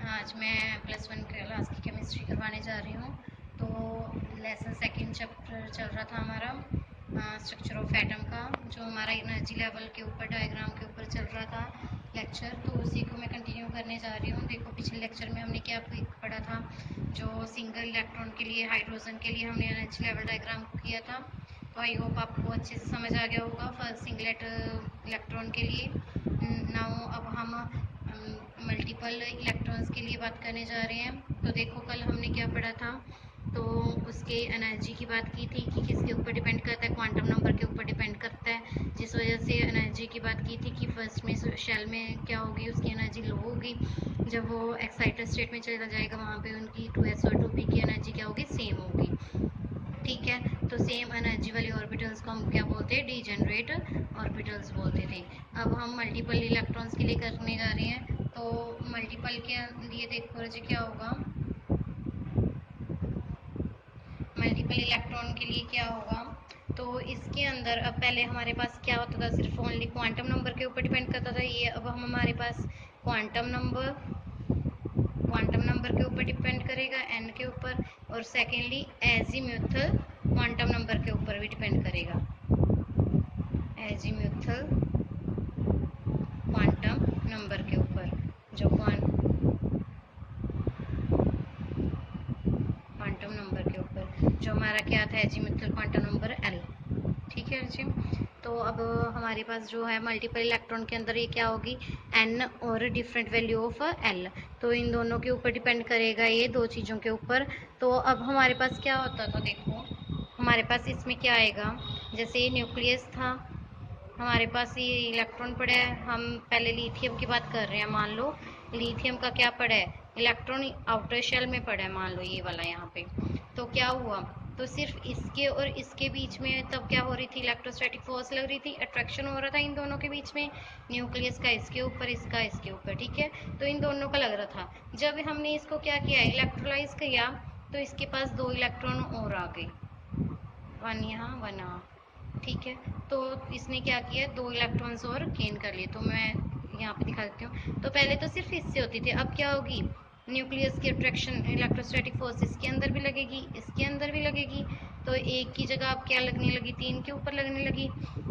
आज मैं +1 क्लास की केमिस्ट्री करवाने जा रही हूँ। तो लेसन सेकंड चैप्टर चल रहा था हमारा स्ट्रक्चर ऑफ एटम का, जो हमारा एनर्जी लेवल के ऊपर डायग्राम के ऊपर चल रहा था लेक्चर। तो उसी को मैं कंटिन्यू करने जा रही हूँ। देखो, पिछले लेक्चर में हमने क्या पढ़ा था, जो सिंगल इलेक्ट्रॉन के लिए, हाइड्रोजन के लिए हमने एनर्जी लेवल डायग्राम किया था। तो आई होप आपको अच्छे से समझ आ गया होगा फर्स्ट सिंगलेट इलेक्ट्रॉन के लिए। नाउ अब हम मल्टीपल इलेक्ट्रॉन्स के लिए बात करने जा रहे हैं। तो देखो, कल हमने क्या पढ़ा था, तो उसके एनर्जी की बात की थी कि किसके ऊपर डिपेंड करता है, क्वांटम नंबर के ऊपर डिपेंड करता है, जिस वजह से एनर्जी की बात की थी कि फर्स्ट में शेल में क्या होगी, उसकी एनर्जी लो होगी। जब वो एक्साइटेड स्टेट में चला जाएगा, वहाँ पे उनकी 2s और 2p की एनर्जी क्या होगी, सेम होगी। ठीक है, तो सेम एनर्जी वाले ऑर्बिटल्स को हम क्या बोलते हैं, डीजेनरेट ऑर्बिटल्स बोलते थे। अब हम मल्टीपल इलेक्ट्रॉन्स के लिए करने जा रहे हैं। तो मल्टीपल के लिए देखो जी क्या होगा, मल्टीपल इलेक्ट्रॉन के लिए क्या होगा। तो इसके अंदर अब पहले हमारे पास क्या होता था, सिर्फ ओनली क्वांटम नंबर के ऊपर डिपेंड करता था ये। अब हम हमारे पास क्वांटम नंबर के ऊपर डिपेंड करेगा, एन के ऊपर, और सेकेंडली एजीम्यूथल क्वांटम नंबर के ऊपर भी डिपेंड करेगा, एजीम्यूथल क्वांटम नंबर के ऊपर, जो क्वांटम नंबर के ऊपर जो हमारा क्या था, एजीम्यूथल क्वांटम नंबर एल। ठीक है जी। तो अब हमारे पास जो है मल्टीपल इलेक्ट्रॉन के अंदर ये क्या होगी, एन और डिफरेंट वैल्यू ऑफ एल। तो इन दोनों के ऊपर डिपेंड करेगा, ये दो चीज़ों के ऊपर। तो अब हमारे पास क्या होता था, देखो हमारे पास इसमें क्या आएगा, जैसे ये न्यूक्लियस था, हमारे पास ये इलेक्ट्रॉन पड़ा है। हम पहले लिथियम की बात कर रहे हैं। मान लो लिथियम का क्या पड़ा है, इलेक्ट्रॉन आउटर शेल में पड़ा है, मान लो ये वाला यहाँ पे। तो क्या हुआ, तो सिर्फ इसके और इसके बीच में तब क्या हो रही थी, इलेक्ट्रोस्टैटिक फोर्स लग रही थी, अट्रैक्शन हो रहा था इन दोनों के बीच में, न्यूक्लियस का इसके ऊपर, इसका इसके ऊपर। ठीक है, तो इन दोनों का लग रहा था। जब हमने इसको क्या किया, इलेक्ट्रोलाइज किया, तो इसके पास दो इलेक्ट्रॉन और आ गए, वन यहाँ वन यहाँ। ठीक है, तो इसने क्या किया, दो इलेक्ट्रॉन्स और गेन कर लिए। तो मैं यहाँ पे दिखा देती हूँ। तो पहले तो सिर्फ इससे होती थी, अब क्या होगी, न्यूक्लियस की अट्रैक्शन, इलेक्ट्रोस्टैटिक फोर्स इसके अंदर भी लगेगी, इसके अंदर भी लगेगी। तो एक की जगह अब क्या लगने लगी, तीन के ऊपर लगने लगी।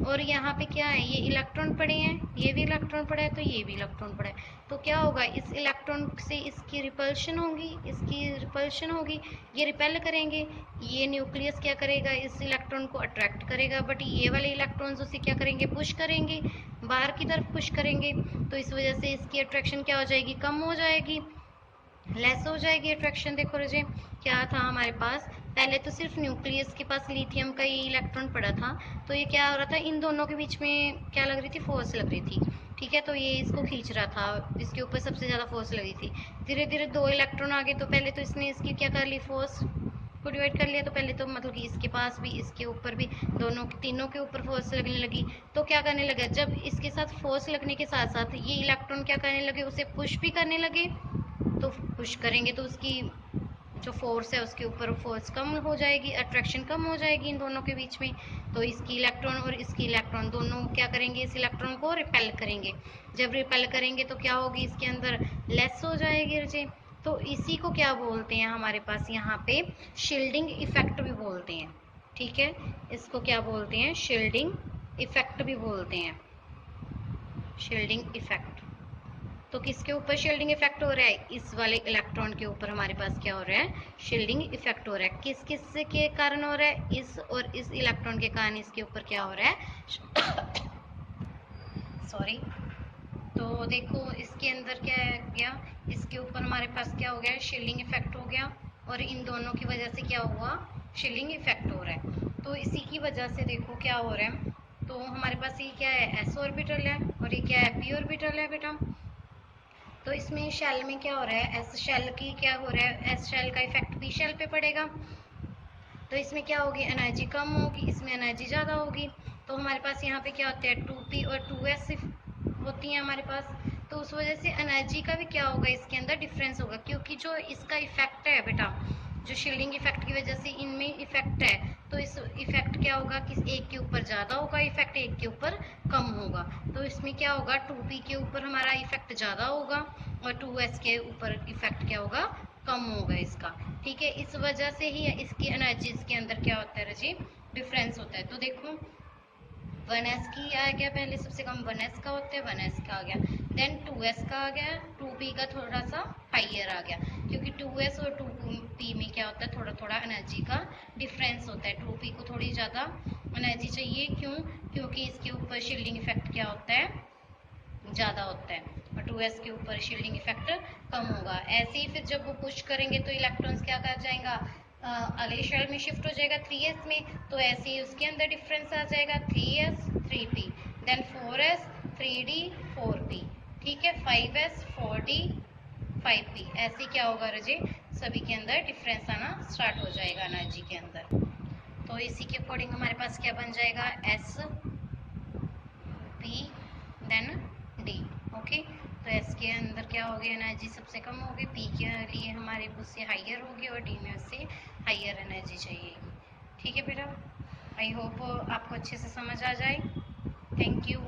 और यहाँ पे क्या है, ये इलेक्ट्रॉन पड़े हैं, ये भी इलेक्ट्रॉन पड़ा है, तो ये भी इलेक्ट्रॉन पड़ा है। तो क्या होगा, इस इलेक्ट्रॉन से इसकी रिपल्शन होगी, इसकी रिपल्शन होगी, ये रिपेल करेंगे। ये न्यूक्लियस क्या करेगा, इस इलेक्ट्रॉन को अट्रैक्ट करेगा, बट ये वाले इलेक्ट्रॉन्स उसे क्या करेंगे, पुश करेंगे, बाहर की तरफ पुश करेंगे। तो इस वजह से इसकी अट्रैक्शन क्या हो जाएगी, कम हो जाएगी, लेस हो जाएगी अट्रैक्शन। देखो रजे, क्या था हमारे पास, पहले तो सिर्फ न्यूक्लियस के पास लिथियम का ये इलेक्ट्रॉन पड़ा था। तो ये क्या हो रहा था, इन दोनों के बीच में क्या लग रही थी, फोर्स लग रही थी। ठीक है, तो ये इसको खींच रहा था, इसके ऊपर सबसे ज़्यादा फोर्स लगी थी। धीरे धीरे दो इलेक्ट्रॉन आ गए, तो पहले तो इसने इसकी क्या कर ली, फोर्स को डिवाइड कर लिया। तो पहले तो मतलब कि इसके पास भी, इसके ऊपर भी, दोनों तीनों के ऊपर फोर्स लगने लगी। तो क्या करने लगा, जब इसके साथ फोर्स लगने के साथ साथ ये इलेक्ट्रॉन क्या करने लगे, उसे पुश भी करने लगे। तो पुश करेंगे तो उसकी जो फोर्स है उसके ऊपर फोर्स कम हो जाएगी, अट्रैक्शन कम हो जाएगी इन दोनों के बीच में। तो इसकी इलेक्ट्रॉन और इसकी इलेक्ट्रॉन दोनों क्या करेंगे, इस इलेक्ट्रॉन को रिपेल करेंगे। जब रिपेल करेंगे तो क्या होगी, इसके अंदर लेस हो जाएगी रजे। तो इसी को क्या बोलते हैं हमारे पास यहाँ पे, शील्डिंग इफेक्ट भी बोलते हैं। ठीक है, इसको क्या बोलते हैं, शील्डिंग इफेक्ट भी बोलते हैं, शील्डिंग इफेक्ट। तो किसके ऊपर शील्डिंग इफेक्ट हो रहा है, इस वाले इलेक्ट्रॉन के ऊपर हमारे पास क्या हो रहा है, शील्डिंग इफेक्ट हो रहा है। किस किस के कारण हो रहा है, इस और इस इलेक्ट्रॉन के कारण इसके ऊपर क्या हो रहा है सॉरी। तो देखो इसके अंदर क्या गया, इसके ऊपर हमारे पास क्या हो गया, शील्डिंग इफेक्ट हो गया, और इन दोनों की वजह से क्या हुआ, शील्डिंग इफेक्ट हो रहा है। तो इसी की वजह से देखो क्या हो रहा है, तो हमारे पास ये क्या है, एस ऑर्बिटल है, और ये क्या है, पी ऑर्बिटल है बेटा। तो इसमें शेल में क्या हो रहा है, एस शेल की क्या हो रहा है, एस शेल का इफेक्ट पी शेल पे पड़ेगा। तो इसमें क्या होगी, एनर्जी कम होगी, इसमें एनर्जी ज़्यादा होगी। तो हमारे पास यहाँ पे क्या होता है, 2p और 2s होती हैं हमारे पास। तो उस वजह से एनर्जी का भी क्या होगा, इसके अंदर डिफरेंस होगा, क्योंकि जो इसका इफेक्ट है बेटा, जो शील्डिंग इफेक्ट की वजह से इनमें इफेक्ट है, तो इस इफेक्ट क्या होगा, किस एक के ऊपर ज़्यादा होगा इफेक्ट, एक के ऊपर कम होगा। तो इसमें क्या होगा, 2p के ऊपर हमारा इफेक्ट ज़्यादा होगा, और 2s के ऊपर इफेक्ट क्या होगा, कम होगा इसका। ठीक है, इस वजह से ही इसकी एनर्जीज के अंदर क्या होता है जी, डिफरेंस होता है। तो देखो 1s की आ गया, पहले सबसे कम 1s का होता है, 1s का आ गया, देन 2s का आ गया, 2p का थोड़ा सा हाइयर आ गया, क्योंकि 2s और 2p में क्या होता है, थोड़ा थोड़ा एनर्जी का डिफरेंस होता है। 2p को थोड़ी ज़्यादा एनर्जी चाहिए, क्यों, क्योंकि इसके ऊपर शील्डिंग इफेक्ट क्या होता है, ज़्यादा होता है, और 2s के ऊपर शील्डिंग इफेक्ट कम होगा। ऐसे ही फिर जब वो पुश करेंगे तो इलेक्ट्रॉन्स क्या कर जाएगा, अगले शेल में शिफ्ट हो जाएगा 3s में, तो ऐसे ही उसके अंदर डिफरेंस आ जाएगा 3s 3p, then 4s 3d 4p, ठीक है, 5s 4d 5p, ऐसे क्या होगा रजे, सभी के अंदर डिफरेंस आना स्टार्ट हो जाएगा एनर्जी के अंदर। तो इसी के अकॉर्डिंग हमारे पास क्या बन जाएगा, s p then d। Okay, तो s के अंदर क्या होगी, एनर्जी सबसे कम होगी, p के लिए हमारे उससे हाइयर होगी, और d में उससे हाइयर एनर्जी चाहिए। ठीक है बेटा, आई होप आपको अच्छे से समझ आ जाए। Thank you.